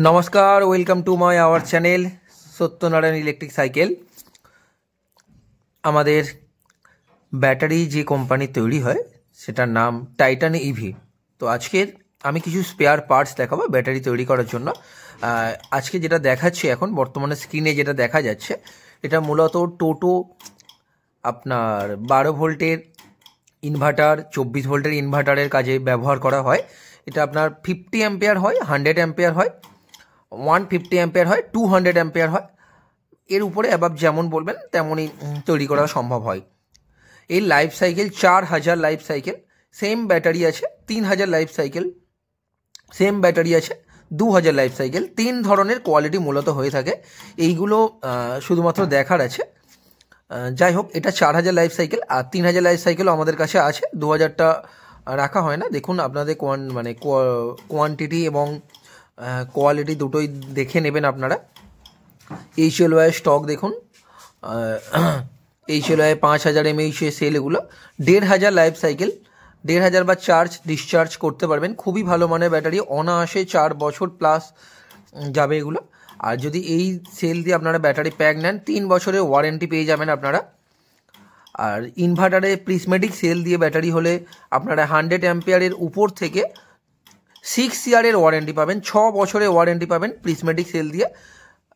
নমস্কার, welcome to my our channel Satyanarayan electric cycle. আমাদের battery যে কোম্পানি তৈরি হয় সেটার নাম টাইটান ইভি। তো আজকের আমি কিছু স্পেয়ার পার্টস দেখাবো ব্যাটারি তৈরি করার জন্য। আজকে যেটা দেখাচ্ছি এখন বর্তমানে স্ক্রিনে যেটা দেখা যাচ্ছে এটা মূলত টোটো আপনার 12 ভোল্টের ইনভার্টার 24 ভোল্টের ইনভার্টারের কাজে ব্যবহার করা হয়। এটা আপনার 50 অ্যাম্পিয়ার হয়, 100 অ্যাম্পিয়ার হয়, 150 অ্যাম্পিয়ার হয়, 200 অ্যাম্পিয়ার হয়। এর উপরে অ্যাবাব যেমন বলবেন তেমনই তৈরি করা সম্ভব হয়। এই life cycle 4000 life cycle, same battery আছে 3000 লাইফ সাইকেল, সেম ব্যাটারি আছে 2000 লাইফ সাইকেল। 3 ধরনের কোয়ালিটি মূলত হয়ে থাকে। এইগুলো শুধুমাত্র দেখার আছে। যাই হোক, এটা 4000 লাইফ সাইকেল আর 3000 লাইফ সাইকেলও আমাদের কাছে আছে। 2000টা রাখা হয় না। দেখুন, আপনাদের কোয়ান্টিটি এবং কোয়ালিটি দুটোই দেখে নেবেন আপনারা। HLY স্টক দেখুন, HLY 5000 mAh সেল, এগুলো 1500 লাইফ সাইকেল, 1500 বা চার্জ ডিসচার্জ করতে পারবেন। খুবই ভালো মানের ব্যাটারি, অনায়াসে 4 বছর প্লাস যাবে এগুলো। আর যদি এই সেল দিয়ে আপনারা ব্যাটারি প্যাক নেন 3 বছরের ওয়ারেন্টি পেয়ে যাবেন আপনারা। আর ইনভার্টারে প্রিজমেটিক সেল দিয়ে ব্যাটারি হলে আপনারা 100 অ্যাম্পিয়ারের উপর থেকে 6 ইয়ারের ওয়ারেন্টি পাবেন, 6 বছরের ওয়ারেন্টি পাবেন প্রিজমেটিক সেল দিয়ে।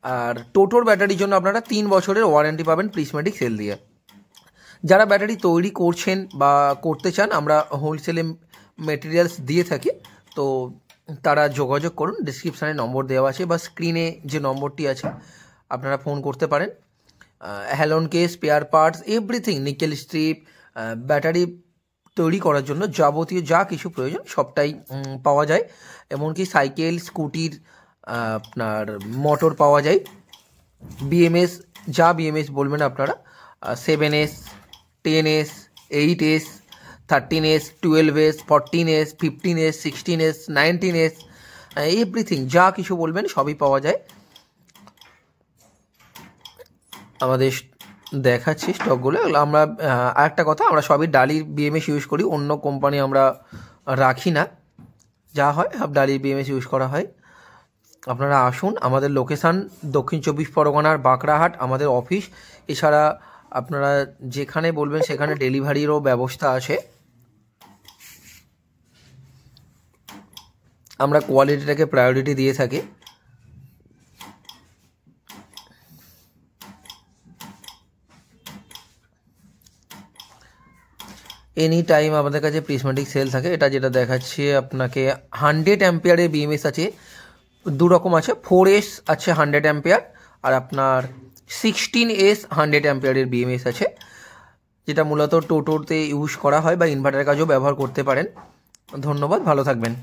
আর টোটোর ব্যাটারির জন্য আপনারা 3 বছরের ওয়ারেন্টি পাবেন প্রিজমেটিক সেল দিয়ে। যারা ব্যাটারি তৈরি করছেন বা করতে চান, আমরা হোলসেলে মেটেরিয়ালস দিয়ে থাকি। তো তারা যোগাযোগ করুন, ডিসক্রিপশানে নম্বর দেওয়া আছে বা স্ক্রিনে যে নম্বরটি আছে আপনারা ফোন করতে পারেন। হ্যালন case, spare parts, everything, nickel strip, battery তৈরি করার জন্য যাবতীয় যা কিছু প্রয়োজন সবটাই পাওয়া যায়। এমনকি সাইকেল, স্কুটির আপনার মোটর পাওয়া যায়। BMS, যা BMS বলবেন আপনারা, 7S, 10S, 8S, 13S, 12S, 14S, 15S, 16S, 19S, everything যা কিছু বলবেন সবই পাওয়া যায়। আমাদের দেখাচ্ছি স্টকগুলো। আমরা আরেকটা কথা, আমরা সবই ডালির BMS ইউজ করি, অন্য কোম্পানি আমরা রাখি না। যা হয় সব ডালির BMS ইউজ করা হয়। আপনারা আসুন, আমাদের লোকেশান দক্ষিণ 24 পরগনার বাঁকড়াহাট আমাদের অফিস। এছাড়া আপনারা যেখানে বলবেন সেখানে ডেলিভারিরও ব্যবস্থা আছে। আমরা কোয়ালিটিটাকে প্রায়োরিটি দিয়ে থাকি। এনি টাইম আমাদের কাছে প্রিজমেটিক সেল থাকে। এটা যেটা দেখাচ্ছি আপনাকে 100 অ্যাম্পিয়ারের BMS আছে, দু রকম আছে। 4S আছে 100 অ্যাম্পিয়ার, আর আপনার 16S 100 অ্যাম্পিয়ারের BMS আছে, যেটা মূলত টোটোতে ইউজ করা হয় বা ইনভার্টারের কাজেও ব্যবহার করতে পারেন। ধন্যবাদ, ভালো থাকবেন।